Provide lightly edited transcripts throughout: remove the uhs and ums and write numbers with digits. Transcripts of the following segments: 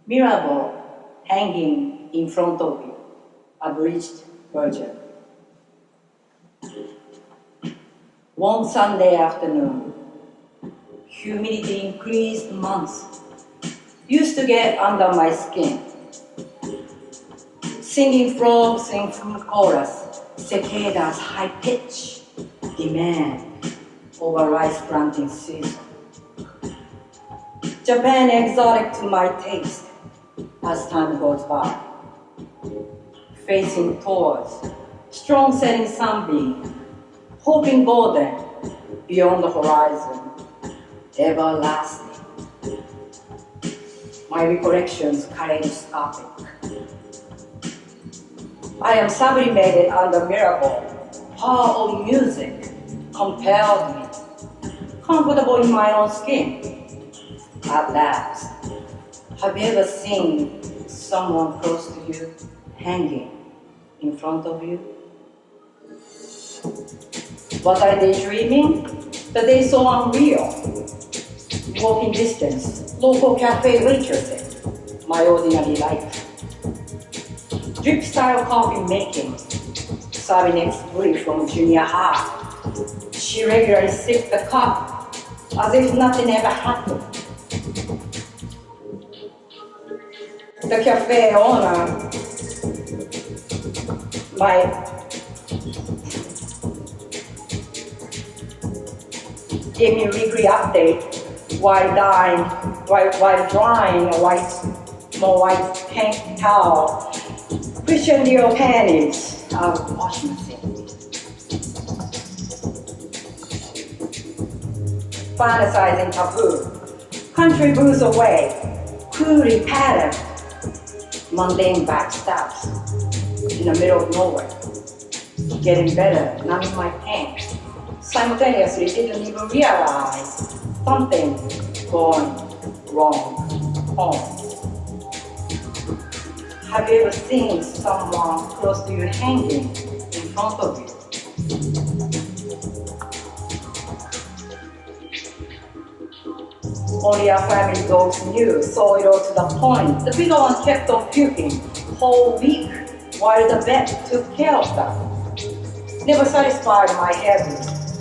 Mirror hanging in front of you, abridged version. One Sunday afternoon, humidity increased months, used to get under my skin. Singing frogs in full chorus, cicadas high pitch, demand over rice planting season. Japan exotic to my taste as time goes by. Facing towards strong setting sunbeam, hoping golden beyond the horizon, everlasting. My recollections kaleidoscopic. I am sublimated under miracle. Power of music compelled me. Comfortable in my own skin. At last, have you ever seen someone close to you hanging in front of you? Was I daydreaming? The day so unreal. Walking distance, local cafe waitresses, my ordinary life. Drip style coffee making, serving next brief from junior high. She regularly sipped the cup as if nothing ever happened. The cafe owner, gave me a weekly update while drying a white pink towel, Christian Dior panties out of the washing machine. Fantasizing taboo, country blues away, coolly patterned, mundane backstabs in the middle of nowhere. Getting better, numbing my pain. Simultaneously didn't even realize something going wrong home. Have you ever seen someone close to you hanging in front of you? Only our family dogs knew, saw it all to the point. The bigger one kept on puking whole week while the vet took care of them. Never satisfied my hair,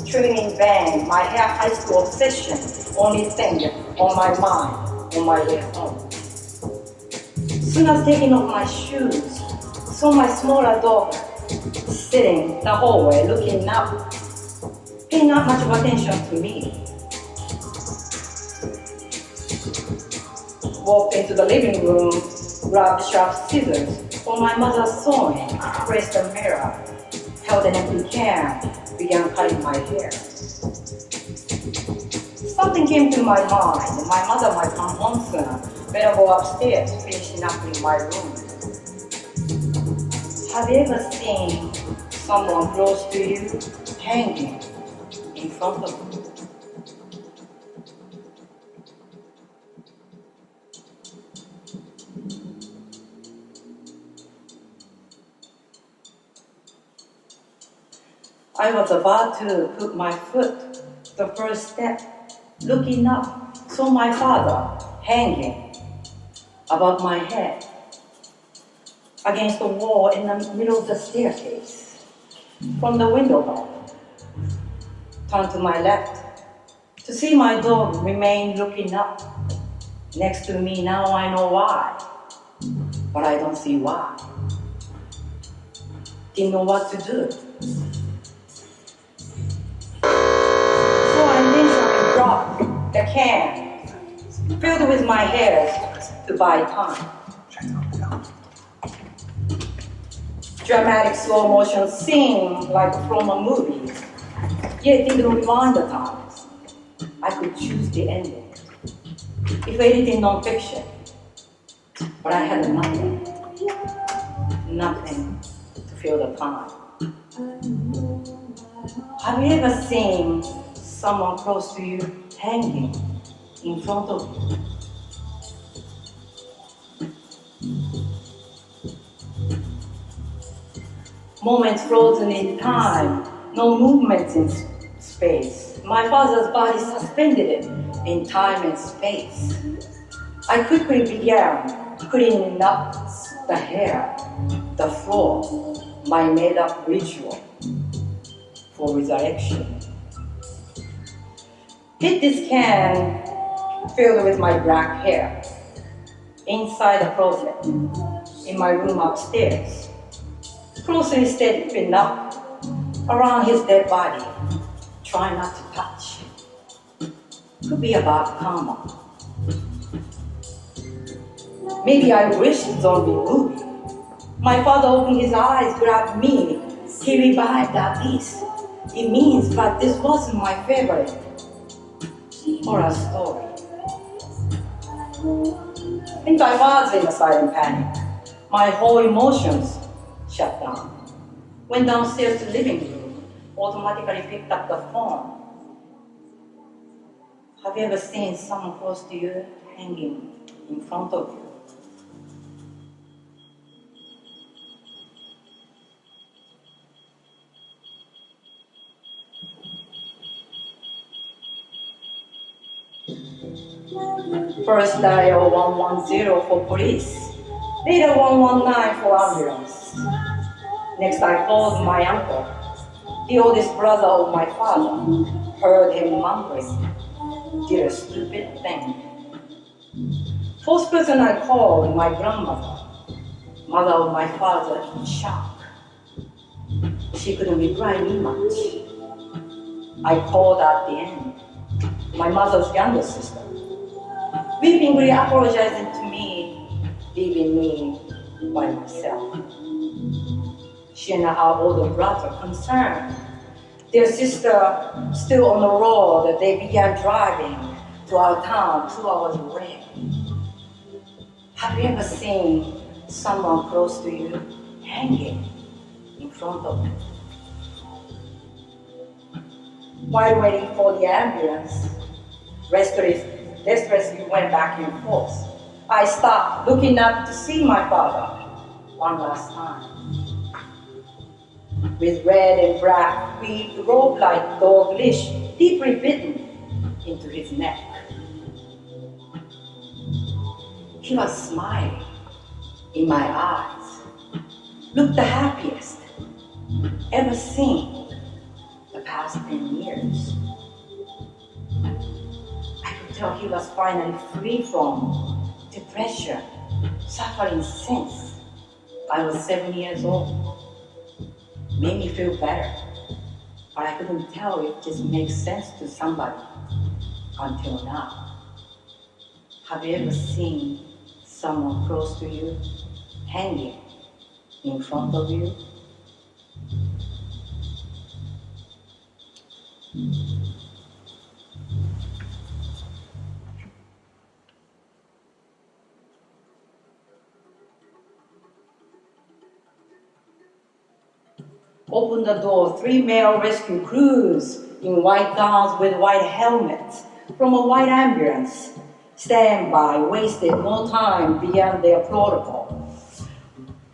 trimming in vain, my hair high school obsession, only thing on my mind on my way home. Soon as taking off my shoes, saw my smaller dog sitting in the hallway looking up, paying not much of attention to me. Walked into the living room, grabbed sharp scissors for my mother's sewing, raised the mirror, held an empty can, began cutting my hair. Something came to my mind. My mother might come home soon. Better go upstairs, finishing up in my room. Have you ever seen someone close to you hanging in front of you? I was about to put my foot, the first step, looking up, saw my father hanging above my head against the wall in the middle of the staircase. From the window bar, turned to my left to see my dog remain looking up next to me. Now I know why, but I don't see why. Didn't know what to do. Dropped the can, filled with my hairs to buy time. Dramatic slow motion scene like from a movie, yet didn't rewind the times. I could choose the ending. if editing non-fiction, but I had nothing to fill the time. Have you ever seen someone close to you hanging in front of you? Moments frozen in time, no movements in space. My father's body suspended in time and space. I quickly began cleaning up the hair, the floor, my made-up ritual for resurrection. Hid this can filled with my black hair inside the closet in my room upstairs. Closely stepping up around his dead body, trying not to touch. Could be about karma. Maybe I wish zombie movie. My father opened his eyes, grabbed me. He revived at least. It means, but this wasn't my favorite horror story. I think I was in a silent panic. My whole emotions shut down. Went downstairs to the living room, automatically picked up the phone. Have you ever seen someone close to you hanging in front of you? First dial 110 for police, later 119 for ambulance. Next I called my uncle, the oldest brother of my father, heard him mumbling, did a stupid thing. First person I called, my grandmother, mother of my father, in shock. She couldn't reply me much. I called at the end, my mother's younger sister, weepingly apologizing to me, leaving me by myself. She and her older brother concerned. Their sister still on the road, they began driving to our town 2 hours away. Have you ever seen someone close to you hanging in front of you? While waiting for the ambulance, restlessly went back and forth. I stopped looking up to see my father one last time. With red and black, weaved rope-like dog leash deeply bitten into his neck. He was smiling in my eyes, looked the happiest ever seen the past 10 years. I could tell he was finally free from depression, suffering since I was 7 years old. Made me feel better, but I couldn't tell if this makes sense to somebody until now. Have you ever seen someone close to you hanging in front of you? Opened the door, 3 male rescue crews in white gowns with white helmets from a white ambulance. Stand by, wasted no time beyond their protocol.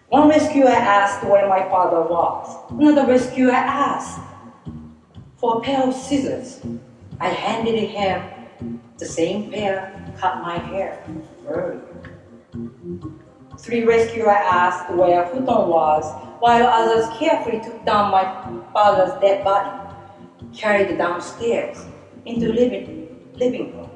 One rescuer asked where my father was. Another rescuer asked for a pair of scissors. I handed him the same pair, cut my hair earlier. 3 rescuers asked where futon was, while others carefully took down my father's dead body, carried it downstairs into living room.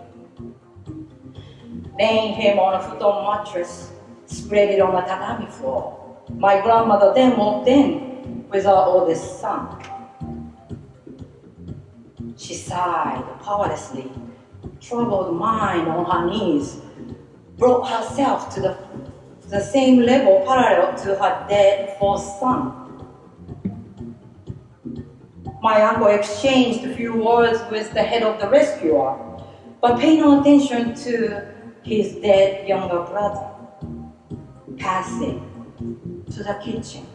Laying him on a futon mattress, spread it on the tatami floor. My grandmother then walked in with our oldest son. She sighed powerlessly, troubled mind on her knees, brought herself to the same level parallel to her dead fourth son. My uncle exchanged a few words with the head of the rescuer, but paid no attention to his dead younger brother passing to the kitchen,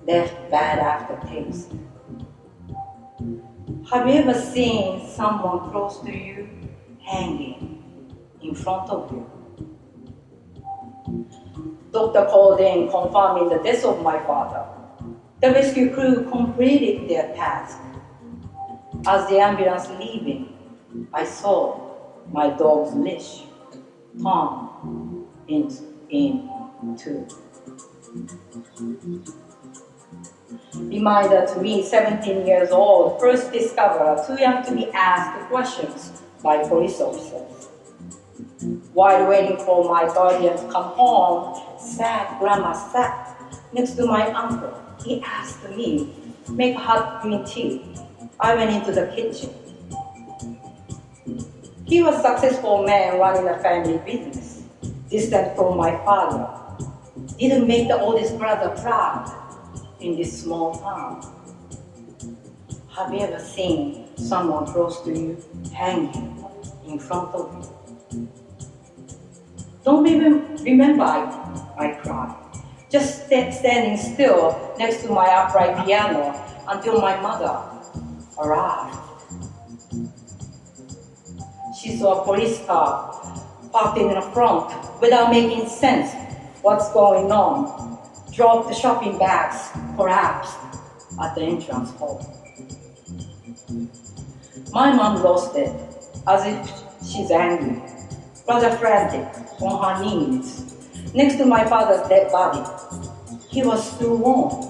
left bad aftertaste. Have you ever seen someone close to you hanging in front of you? Doctor called in confirming the death of my father. The rescue crew completed their task. As the ambulance leaving, I saw my dog's leash torn in two. Reminder to me, 17 years old, first discovered too young to be asked questions by police officers. While waiting for my guardian to come home, grandma sat next to my uncle. He asked me, make hot green tea. I went into the kitchen. He was a successful man running a family business, distant from my father. Didn't make the oldest brother proud in this small town. Have you ever seen someone close to you hanging in front of you? Don't even remember, I cried. Just standing still next to my upright piano until my mother arrived. She saw a police car parked in the front without making sense what's going on. Dropped the shopping bags, collapsed at the entrance hall. My mom lost it, as if she's angry, rather frantic, on her knees, next to my father's dead body. He was still warm.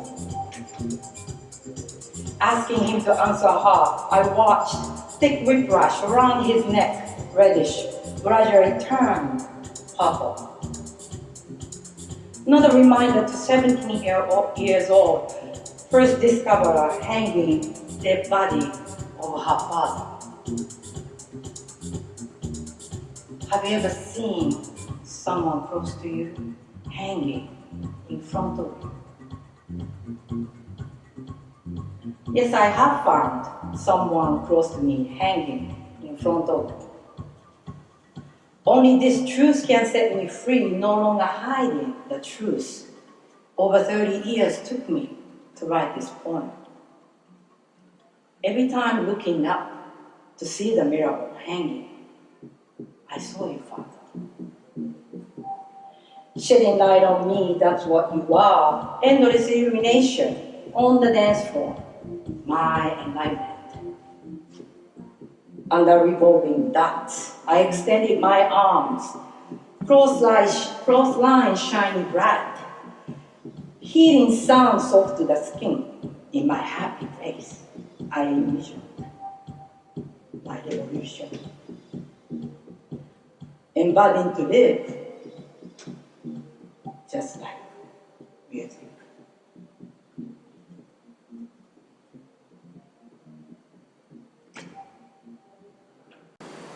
Asking him to answer her, I watched thick whiplash around his neck, reddish, gradually turned purple. Another reminder to 17 years old, first discovered a hanging dead body of her father. Have you ever seen someone close to you hanging in front of you? Yes, I have found someone close to me hanging in front of me. Only this truth can set me free, no longer hiding the truth. Over 30 years took me to write this poem. Every time looking up to see the miracle hanging, I saw you, Father. Shedding light on me, that's what you are. Endless illumination on the dance floor, my enlightenment. Under revolving dots, I extended my arms, cross lines shining bright, healing sound soft to the skin. In my happy place, I envisioned my revolution, embodying to live, just like music.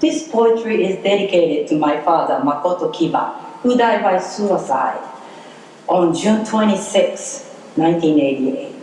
This poetry is dedicated to my father, Makoto Kiba, who died by suicide on June 26, 1988.